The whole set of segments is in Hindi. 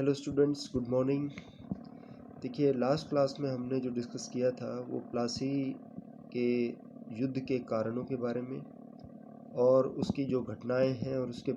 Hello students, good morning. देखिए, लास्ट क्लास में हमने जो डिस्कस किया था वो प्लासी के युद्ध के कारणों के बारे में और उसकी जो घटनाएं हैं और उसके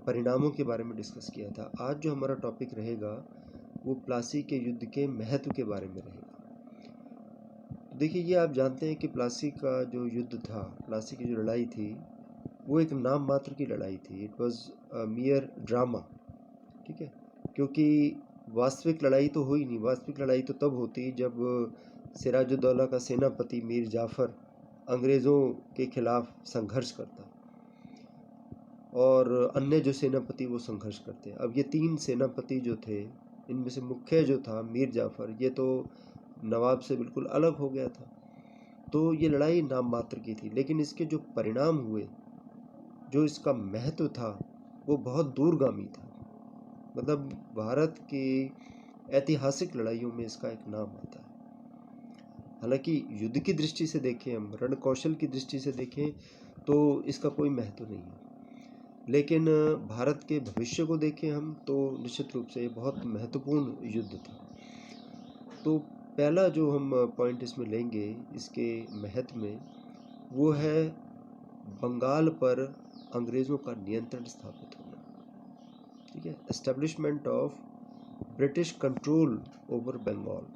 परिणामों के बारे में डिस्कस किया था। आज जो हमारा टॉपिक रहेगा वो प्लासी के युद्ध के महत्व के बारे में रहेगा। तो देखिए, ये आप जानते हैं कि प्लासी का जो युद्ध था, प्लासी की जो लड़ाई थी, वो एक नाम मात्र की लड़ाई थी। इट वॉज अ मियर ड्रामा, ठीक है, क्योंकि वास्तविक लड़ाई तो हुई नहीं। वास्तविक लड़ाई तो तब होती जब सिराजुद्दौला का सेनापति मीर जाफ़र अंग्रेज़ों के खिलाफ संघर्ष करता और अन्य जो सेनापति वो संघर्ष करते। अब ये तीन सेनापति जो थे, इनमें से मुख्य जो था मीर जाफ़र, ये तो नवाब से बिल्कुल अलग हो गया था। तो ये लड़ाई नाम मात्र की थी, लेकिन इसके जो परिणाम हुए, जो इसका महत्व था, वो बहुत दूरगामी था। मतलब भारत की ऐतिहासिक लड़ाइयों में इसका एक नाम आता है। हालांकि युद्ध की दृष्टि से देखें, हम रण कौशल की दृष्टि से देखें तो इसका कोई महत्व नहीं है, लेकिन भारत के भविष्य को देखें हम तो निश्चित रूप से बहुत महत्वपूर्ण युद्ध था। तो पहला जो हम पॉइंट इसमें लेंगे इसके महत्व में, वो है बंगाल पर अंग्रेज़ों का नियंत्रण स्थापित होना। ठीक है, establishment of British control over Bengal.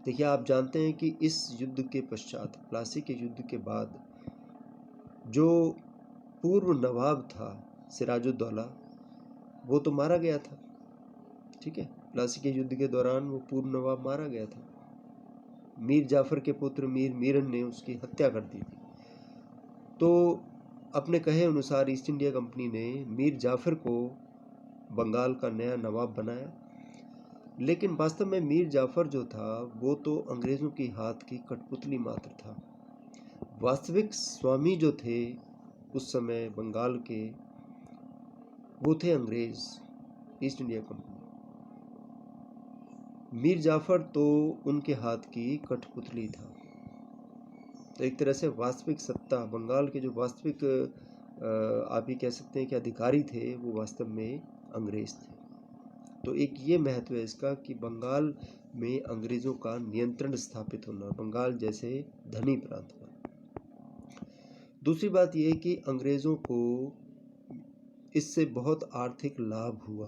देखिए, आप जानते हैं कि इस युद्ध के पश्चात, प्लासी के युद्ध के बाद, जो पूर्व नवाब था सिराजुद्दौला, वो तो मारा गया था। ठीक है, प्लासी के युद्ध के दौरान वो पूर्व नवाब मारा गया था। मीर जाफ़र के पुत्र मीर मीरन ने उसकी हत्या कर दी थी। तो अपने कहे अनुसार ईस्ट इंडिया कंपनी ने मीर जाफ़र को बंगाल का नया नवाब बनाया, लेकिन वास्तव में मीर जाफ़र जो था वो तो अंग्रेज़ों की हाथ की कठपुतली मात्र था। वास्तविक स्वामी जो थे उस समय बंगाल के, वो थे अंग्रेज़, east India company. Mir Jafar तो उनके हाथ की कठपुतली था। तो एक तरह से वास्तविक सत्ता, बंगाल के जो वास्तविक आप ये कह सकते हैं कि अधिकारी थे, वो वास्तव में अंग्रेज़ थे। तो एक ये महत्व है इसका कि बंगाल में अंग्रेज़ों का नियंत्रण स्थापित होना, बंगाल जैसे धनी प्रांत पर। दूसरी बात यह कि अंग्रेज़ों को इससे बहुत आर्थिक लाभ हुआ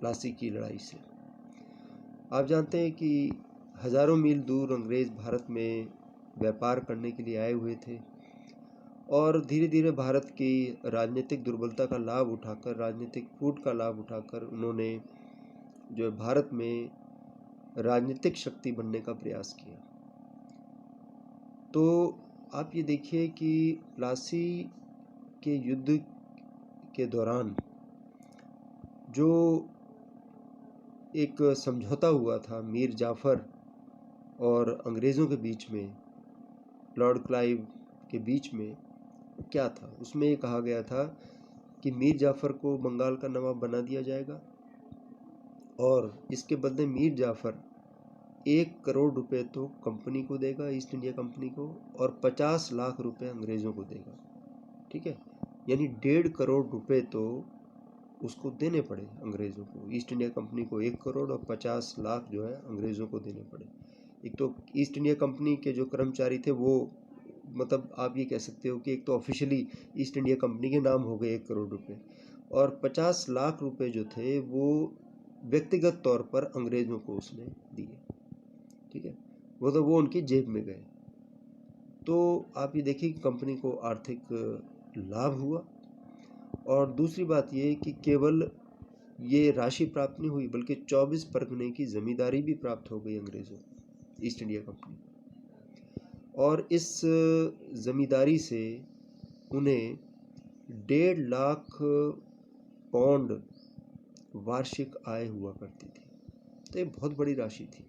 प्लासी की लड़ाई से। आप जानते हैं कि हज़ारों मील दूर अंग्रेज़ भारत में व्यापार करने के लिए आए हुए थे और धीरे धीरे भारत की राजनीतिक दुर्बलता का लाभ उठाकर, राजनीतिक फूट का लाभ उठाकर, उन्होंने जो भारत में राजनीतिक शक्ति बनने का प्रयास किया। तो आप ये देखिए कि प्लासी के युद्ध के दौरान जो एक समझौता हुआ था मीर जाफ़र और अंग्रेज़ों के बीच में, लॉर्ड क्लाइव के बीच में, क्या था उसमें ये कहा गया था कि मीर जाफ़र को बंगाल का नवाब बना दिया जाएगा और इसके बदले मीर जाफ़र 1 करोड़ रुपए तो कंपनी को देगा, ईस्ट इंडिया कंपनी को, और 50 लाख रुपए अंग्रेज़ों को देगा। ठीक है, यानी 1.5 करोड़ रुपए तो उसको देने पड़े अंग्रेज़ों को, ईस्ट इंडिया कंपनी को 1 करोड़ और 50 लाख जो है अंग्रेज़ों को देने पड़े। एक तो ईस्ट इंडिया कंपनी के जो कर्मचारी थे वो, मतलब आप ये कह सकते हो कि एक तो ऑफिशियली ईस्ट इंडिया कंपनी के नाम हो गए 1 करोड़ रुपए, और 50 लाख रुपए जो थे वो व्यक्तिगत तौर पर अंग्रेज़ों को उसने दिए। ठीक है, वो उनकी जेब में गए। तो आप ये देखिए कि कंपनी को आर्थिक लाभ हुआ। और दूसरी बात ये कि केवल ये राशि प्राप्त नहीं हुई, बल्कि 24 परगने की ज़मींदारी भी प्राप्त हो गई अंग्रेज़ों, ईस्ट इंडिया कंपनी। और इस ज़मींदारी से उन्हें 1.5 लाख पाउंड वार्षिक आय हुआ करती थी। तो ये बहुत बड़ी राशि थी।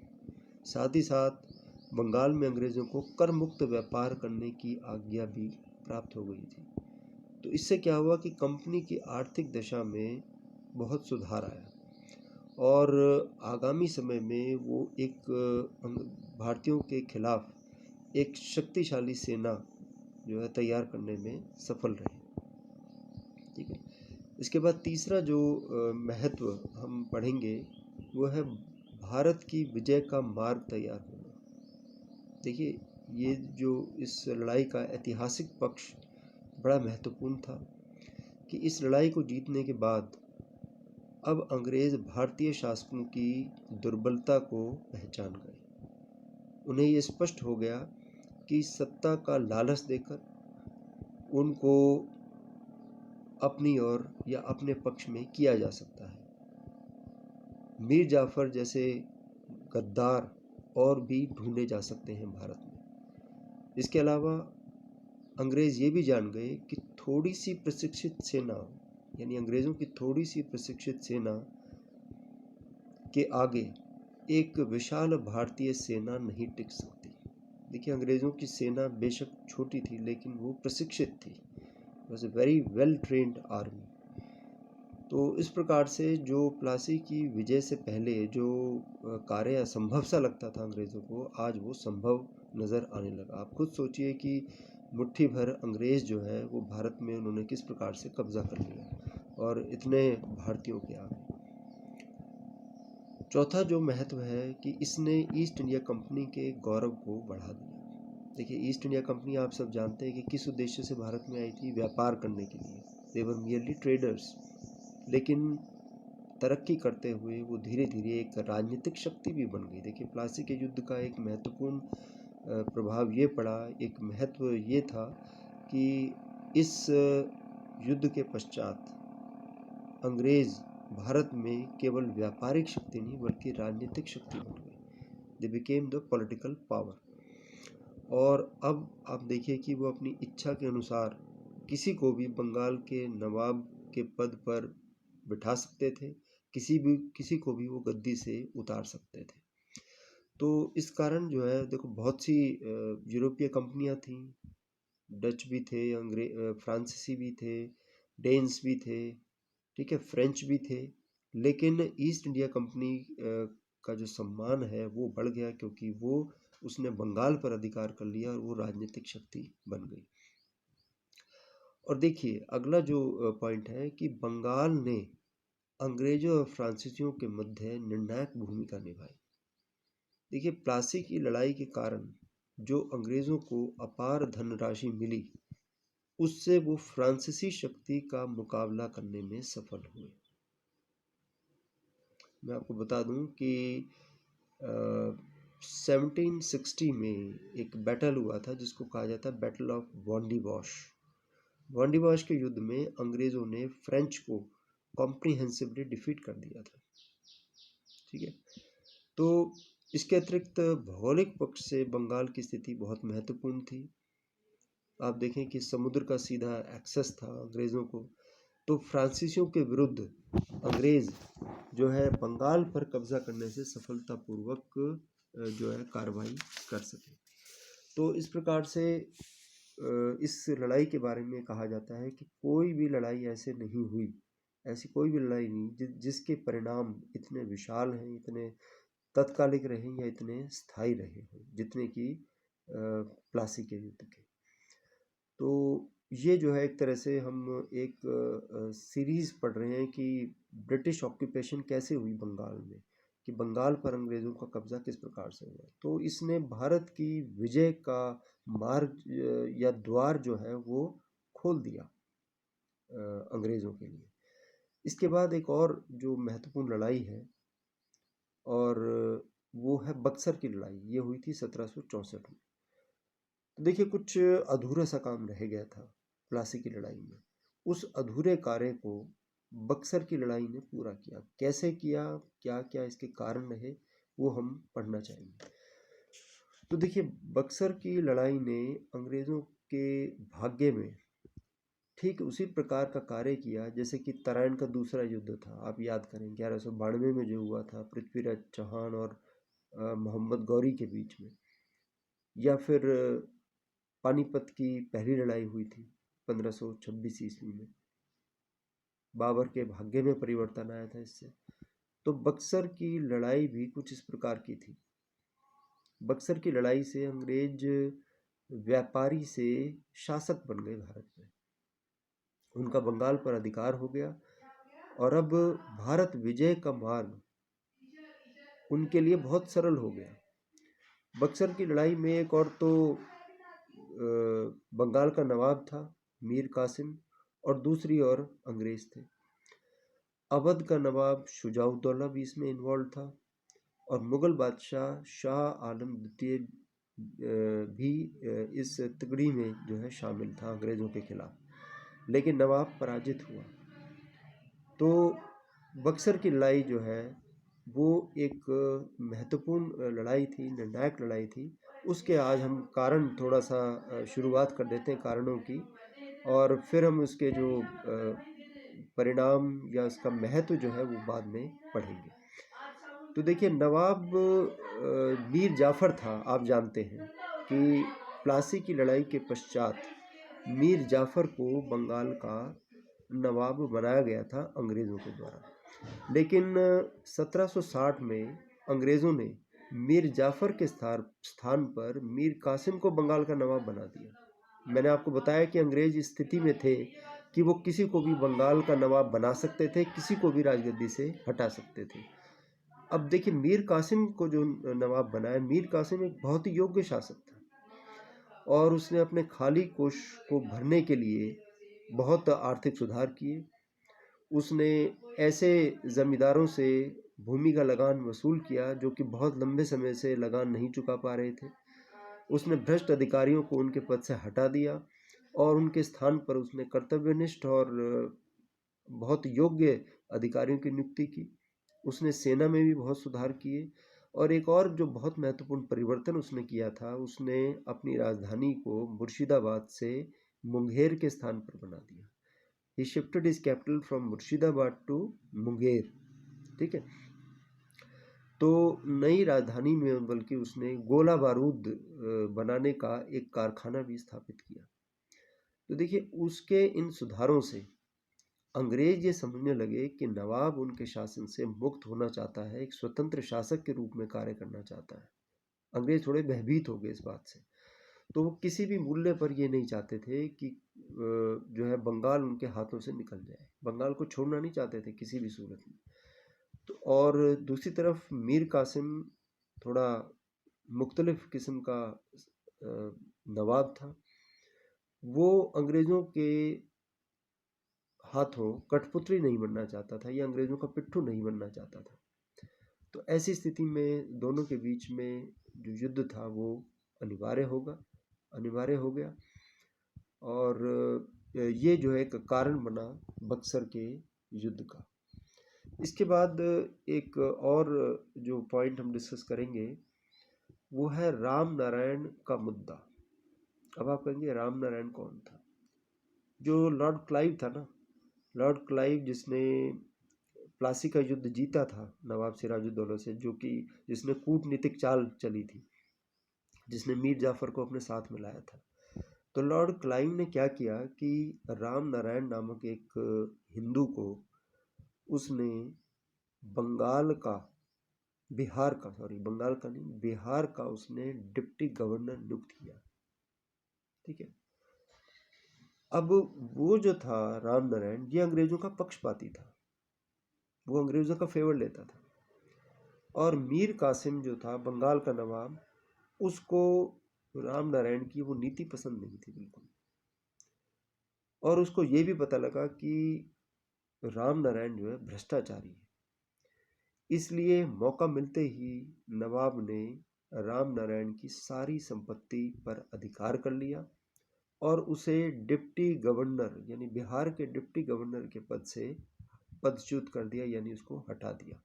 साथ ही साथ बंगाल में अंग्रेज़ों को कर मुक्त व्यापार करने की आज्ञा भी प्राप्त हो गई थी। तो इससे क्या हुआ कि कंपनी की आर्थिक दशा में बहुत सुधार आया और आगामी समय में वो एक भारतीयों के खिलाफ एक शक्तिशाली सेना जो है तैयार करने में सफल रहे। ठीक है, इसके बाद तीसरा जो महत्व हम पढ़ेंगे वो है भारत की विजय का मार्ग तैयार होना। देखिए, ये जो इस लड़ाई का ऐतिहासिक पक्ष बड़ा महत्वपूर्ण था कि इस लड़ाई को जीतने के बाद अब अंग्रेज भारतीय शासकों की दुर्बलता को पहचान गए। उन्हें ये स्पष्ट हो गया कि सत्ता का लालच देकर उनको अपनी ओर या अपने पक्ष में किया जा सकता है। मीर जाफर जैसे गद्दार और भी ढूंढे जा सकते हैं भारत में। इसके अलावा अंग्रेज ये भी जान गए कि थोड़ी सी प्रशिक्षित सेना, यानी अंग्रेज़ों की थोड़ी सी प्रशिक्षित सेना के आगे एक विशाल भारतीय सेना नहीं टिक सकती। देखिए, अंग्रेज़ों की सेना बेशक छोटी थी लेकिन वो प्रशिक्षित थी, was a very well trained army. तो इस प्रकार से जो प्लासी की विजय से पहले जो कार्य असंभव सा लगता था अंग्रेज़ों को, आज वो संभव नज़र आने लगा। आप खुद सोचिए कि मुट्ठी भर अंग्रेज़ जो है वो भारत में उन्होंने किस प्रकार से कब्जा कर लिया और इतने भारतीयों के आगे। चौथा जो महत्व है कि इसने ईस्ट इंडिया कंपनी के गौरव को बढ़ा दिया। देखिए, ईस्ट इंडिया कंपनी आप सब जानते हैं कि किस उद्देश्य से भारत में आई थी, व्यापार करने के लिए। दे वर मियरली ट्रेडर्स, लेकिन तरक्की करते हुए वो धीरे धीरे एक राजनीतिक शक्ति भी बन गई। देखिए, प्लासी के युद्ध का एक महत्वपूर्ण प्रभाव ये पड़ा, एक महत्व ये था कि इस युद्ध के पश्चात अंग्रेज़ भारत में केवल व्यापारिक शक्ति नहीं बल्कि राजनीतिक शक्ति बन गई। They became the political power. और अब आप देखिए कि वो अपनी इच्छा के अनुसार किसी को भी बंगाल के नवाब के पद पर बिठा सकते थे, किसी को भी वो गद्दी से उतार सकते थे। तो इस कारण जो है, देखो, बहुत सी यूरोपीय कंपनियां थीं, डच भी थे, फ्रांसीसी भी थे, डेन्स भी थे, ठीक है, फ्रेंच भी थे, लेकिन ईस्ट इंडिया कंपनी का जो सम्मान है वो बढ़ गया क्योंकि उसने बंगाल पर अधिकार कर लिया और वो राजनीतिक शक्ति बन गई। और देखिए, अगला जो पॉइंट है कि बंगाल ने अंग्रेजों और फ्रांसीसियों के मध्य निर्णायक भूमिका निभाई। देखिए, प्लासी की लड़ाई के कारण जो अंग्रेजों को अपार धनराशि मिली, उससे वो फ्रांसीसी शक्ति का मुकाबला करने में सफल हुए। मैं आपको बता दूं कि 1760 में एक बैटल हुआ था जिसको कहा जाता है बैटल ऑफ वॉन्डीबॉश। वॉन्डीबॉश के युद्ध में अंग्रेज़ों ने फ्रेंच को कॉम्प्रिहेंसिवली डिफीट कर दिया था, ठीक है। तो इसके अतिरिक्त भौगोलिक पक्ष से बंगाल की स्थिति बहुत महत्वपूर्ण थी। आप देखें कि समुद्र का सीधा एक्सेस था अंग्रेज़ों को, तो फ्रांसीसियों के विरुद्ध अंग्रेज़ जो है बंगाल पर कब्जा करने से सफलतापूर्वक जो है कार्रवाई कर सके। तो इस प्रकार से इस लड़ाई के बारे में कहा जाता है कि कोई भी लड़ाई ऐसे नहीं हुई, ऐसी कोई भी लड़ाई नहीं जिसके परिणाम इतने विशाल हैं, इतने तत्कालिक रहे या इतने स्थायी रहे हों जितने कि प्लासी के युद्ध के। तो ये जो है एक तरह से हम एक सीरीज़ पढ़ रहे हैं कि ब्रिटिश ऑक्यूपेशन कैसे हुई बंगाल में, कि बंगाल पर अंग्रेज़ों का कब्ज़ा किस प्रकार से हुआ। तो इसने भारत की विजय का मार्ग या द्वार जो है वो खोल दिया अंग्रेज़ों के लिए। इसके बाद एक और जो महत्वपूर्ण लड़ाई है और वो है बक्सर की लड़ाई। ये हुई थी 1764 में। तो देखिए, कुछ अधूरा सा काम रह गया था प्लासी की लड़ाई में। उस अधूरे कार्य को बक्सर की लड़ाई ने पूरा किया। कैसे किया, क्या क्या इसके कारण रहे, वो हम पढ़ना चाहेंगे। तो देखिए, बक्सर की लड़ाई ने अंग्रेज़ों के भाग्य में ठीक उसी प्रकार का कार्य किया जैसे कि तराइन का दूसरा युद्ध था। आप याद करें 1192 में जो हुआ था पृथ्वीराज चौहान और मोहम्मद गौरी के बीच में, या फिर पानीपत की पहली लड़ाई हुई थी 1526 ईस्वी में। बाबर के भाग्य में परिवर्तन आया था इससे। तो बक्सर की लड़ाई भी कुछ इस प्रकार की थी। बक्सर की लड़ाई से अंग्रेज व्यापारी से शासक बन गए भारत में, उनका बंगाल पर अधिकार हो गया और अब भारत विजय का मार्ग उनके लिए बहुत सरल हो गया। बक्सर की लड़ाई में एक और तो बंगाल का नवाब था मीर कासिम, और दूसरी ओर अंग्रेज थे। अवध का नवाब शुजाउद्दौला भी इसमें इन्वॉल्व था, और मुगल बादशाह शाह आलम द्वितीय भी इस तिगड़ी में जो है शामिल था अंग्रेज़ों के खिलाफ, लेकिन नवाब पराजित हुआ। तो बक्सर की लड़ाई जो है वो एक महत्वपूर्ण लड़ाई थी, निर्णायक लड़ाई थी। उसके आज हम कारण थोड़ा सा शुरुआत कर देते हैं कारणों की, और फिर हम उसके जो परिणाम या उसका महत्व जो है वो बाद में पढ़ेंगे। तो देखिए, नवाब मीर जाफ़र था। आप जानते हैं कि प्लासी की लड़ाई के पश्चात मीर जाफ़र को बंगाल का नवाब बनाया गया था अंग्रेज़ों के द्वारा, लेकिन 1760 में अंग्रेज़ों ने मीर जाफ़र के स्थान पर मीर कासिम को बंगाल का नवाब बना दिया। मैंने आपको बताया कि अंग्रेज़ इस स्थिति में थे कि वो किसी को भी बंगाल का नवाब बना सकते थे, किसी को भी राजगद्दी से हटा सकते थे। अब देखिए, मीर कासिम को जो नवाब बनाया, मीर कासिम एक बहुत ही योग्य शासक था, और उसने अपने खाली कोष को भरने के लिए बहुत आर्थिक सुधार किए। उसने ऐसे जमींदारों से भूमि का लगान वसूल किया जो कि बहुत लंबे समय से लगान नहीं चुका पा रहे थे। उसने भ्रष्ट अधिकारियों को उनके पद से हटा दिया, और उनके स्थान पर उसने कर्तव्यनिष्ठ और बहुत योग्य अधिकारियों की नियुक्ति की। उसने सेना में भी बहुत सुधार किए, और एक और जो बहुत महत्वपूर्ण परिवर्तन उसने किया था, उसने अपनी राजधानी को मुर्शिदाबाद से मुंगेर के स्थान पर बना दिया। He shifted his capital from Murshidabad to Munger. ठीक है, तो नई राजधानी में बल्कि उसने गोला बारूद बनाने का एक कारखाना भी स्थापित किया। तो देखिए, उसके इन सुधारों से अंग्रेज ये समझने लगे कि नवाब उनके शासन से मुक्त होना चाहता है, एक स्वतंत्र शासक के रूप में कार्य करना चाहता है। अंग्रेज थोड़े भयभीत हो गए इस बात से। तो वो किसी भी मूल्य पर ये नहीं चाहते थे कि जो है बंगाल उनके हाथों से निकल जाए। बंगाल को छोड़ना नहीं चाहते थे किसी भी सूरत में। तो और दूसरी तरफ मीर कासिम थोड़ा मुख्तलिफ किस्म का नवाब था। वो अंग्रेज़ों के हाथों कठपुतली नहीं बनना चाहता था, या अंग्रेज़ों का पिट्ठू नहीं बनना चाहता था। तो ऐसी स्थिति में दोनों के बीच में जो युद्ध था वो अनिवार्य हो गया, और ये जो है एक कारण बना बक्सर के युद्ध का। इसके बाद एक और जो पॉइंट हम डिस्कस करेंगे वो है राम नारायण का मुद्दा। अब आप कहेंगे राम नारायण कौन था? जो लॉर्ड क्लाइव था ना, लॉर्ड क्लाइव जिसने प्लासी का युद्ध जीता था नवाब सिराजुद्दौला से, जो कि जिसने कूटनीतिक चाल चली थी, जिसने मीर जाफ़र को अपने साथ में लाया था। तो लॉर्ड क्लाइव ने क्या किया कि राम नारायण नामक एक हिंदू को उसने बंगाल का बिहार का उसने डिप्टी गवर्नर नियुक्त किया। ठीक है, अब वो जो था राम नारायण, ये अंग्रेजों का पक्षपाती था, वो अंग्रेजों का फेवर लेता था। और मीर कासिम जो था बंगाल का नवाब, उसको राम नारायण की वो नीति पसंद नहीं थी बिल्कुल, और उसको ये भी पता लगा कि राम नारायण जो है भ्रष्टाचारी है। इसलिए मौका मिलते ही नवाब ने राम नारायण की सारी संपत्ति पर अधिकार कर लिया, और उसे डिप्टी गवर्नर यानी बिहार के डिप्टी गवर्नर के पद से पदच्युत कर दिया, यानी उसको हटा दिया।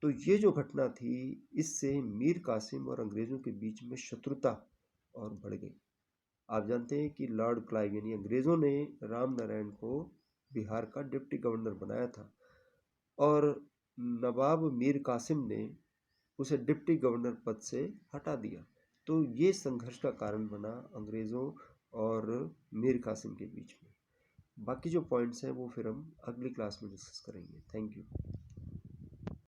तो ये जो घटना थी, इससे मीर कासिम और अंग्रेज़ों के बीच में शत्रुता और बढ़ गई। आप जानते हैं कि लॉर्ड क्लाइव यानी अंग्रेज़ों ने राम नारायण को बिहार का डिप्टी गवर्नर बनाया था, और नवाब मीर कासिम ने उसे डिप्टी गवर्नर पद से हटा दिया। तो ये संघर्ष का कारण बना अंग्रेज़ों और मीर कासिम के बीच में। बाकी जो पॉइंट्स हैं वो फिर हम अगली क्लास में डिस्कस करेंगे। Thank you.